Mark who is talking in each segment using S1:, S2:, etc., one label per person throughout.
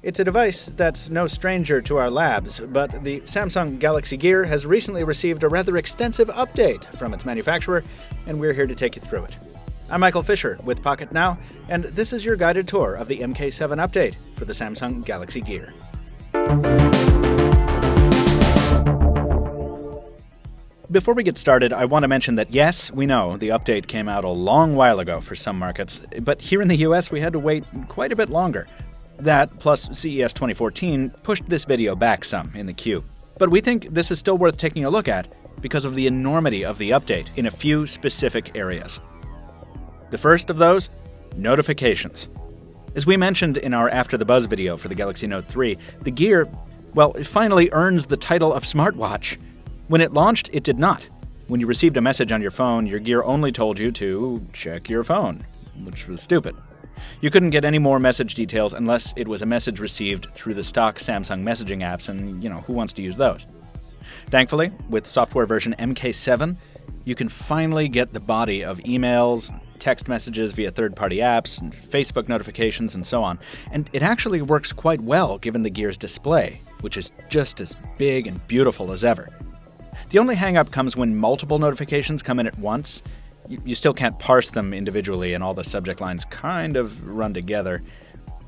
S1: It's a device that's no stranger to our labs, but the Samsung Galaxy Gear has recently received a rather extensive update from its manufacturer, and we're here to take you through it. I'm Michael Fisher with Pocketnow, and this is your guided tour of the MK7 update for the Samsung Galaxy Gear. Before we get started, I want to mention that yes, we know the update came out a long while ago for some markets, but here in the US we had to wait quite a bit longer. That, plus CES 2014, pushed this video back some in the queue. But we think this is still worth taking a look at because of the enormity of the update in a few specific areas. The first of those, notifications. As we mentioned in our After the Buzz video for the Galaxy Note 3, the Gear, it finally earns the title of smartwatch. When it launched, it did not. When you received a message on your phone, your Gear only told you to check your phone, which was stupid. You couldn't get any more message details unless it was a message received through the stock Samsung messaging apps, and who wants to use those? Thankfully, with software version MK7, you can finally get the body of emails, text messages via third-party apps, and Facebook notifications, and so on. And it actually works quite well given the Gear's display, which is just as big and beautiful as ever. The only hang-up comes when multiple notifications come in at once. You still can't parse them individually, and all the subject lines kind of run together.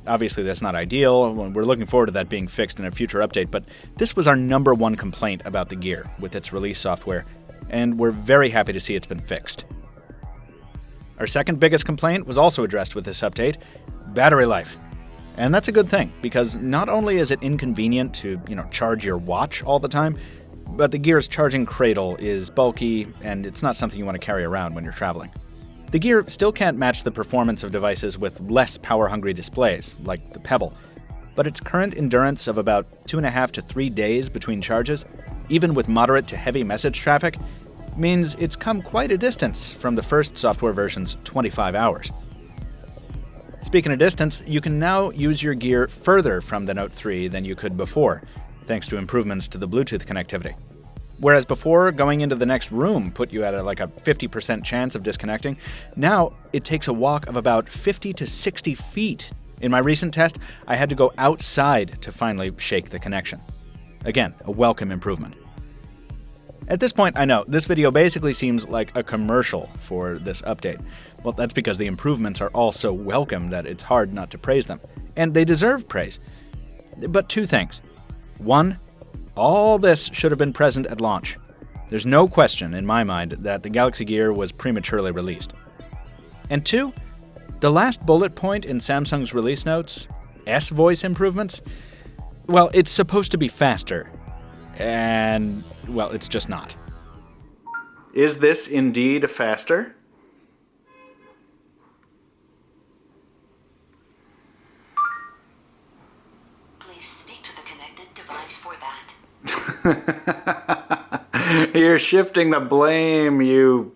S1: Obviously, that's not ideal. We're looking forward to that being fixed in a future update, but this was our number one complaint about the Gear with its release software, and we're very happy to see it's been fixed. Our second biggest complaint was also addressed with this update: battery life. And that's a good thing, because not only is it inconvenient to, charge your watch all the time, but the Gear's charging cradle is bulky, and it's not something you want to carry around when you're traveling. The Gear still can't match the performance of devices with less power-hungry displays, like the Pebble, but its current endurance of about 2.5 to 3 days between charges, even with moderate to heavy message traffic, means it's come quite a distance from the first software version's 25 hours. Speaking of distance, you can now use your Gear further from the Note 3 than you could before, thanks to improvements to the Bluetooth connectivity. Whereas before, going into the next room put you at a 50% chance of disconnecting, now it takes a walk of about 50 to 60 feet. In my recent test, I had to go outside to finally shake the connection. Again, a welcome improvement. At this point, I know, this video basically seems like a commercial for this update. Well, that's because the improvements are all so welcome that it's hard not to praise them. And they deserve praise. But two things. One, all this should have been present at launch. There's no question in my mind that the Galaxy Gear was prematurely released. And two, the last bullet point in Samsung's release notes, S-Voice improvements, it's supposed to be faster. And, it's just not. Is this indeed faster? You're shifting the blame, you...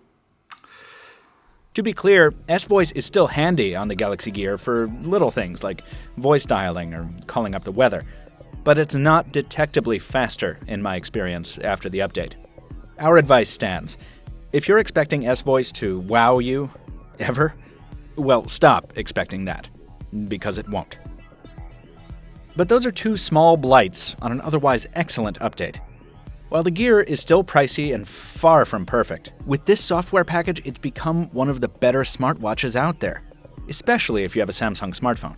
S1: To be clear, S-Voice is still handy on the Galaxy Gear for little things like voice dialing or calling up the weather, but it's not detectably faster in my experience after the update. Our advice stands. If you're expecting S-Voice to wow you, ever, stop expecting that, because it won't. But those are two small blights on an otherwise excellent update. While the Gear is still pricey and far from perfect, with this software package it's become one of the better smartwatches out there, especially if you have a Samsung smartphone.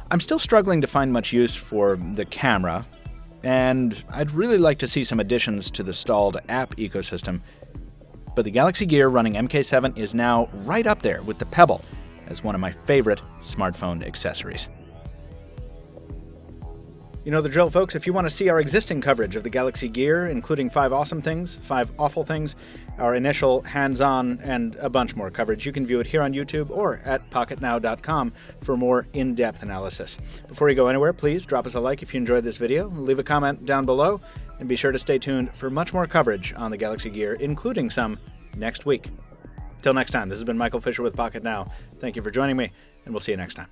S1: I'm still struggling to find much use for the camera, and I'd really like to see some additions to the stalled app ecosystem, but the Galaxy Gear running MK7 is now right up there with the Pebble as one of my favorite smartphone accessories. You know the drill, folks. If you want to see our existing coverage of the Galaxy Gear, including 5 awesome things, 5 awful things, our initial hands-on, and a bunch more coverage, you can view it here on YouTube or at Pocketnow.com for more in-depth analysis. Before you go anywhere, please drop us a like if you enjoyed this video, leave a comment down below, and be sure to stay tuned for much more coverage on the Galaxy Gear, including some next week. Till next time, this has been Michael Fisher with Pocketnow. Thank you for joining me, and we'll see you next time.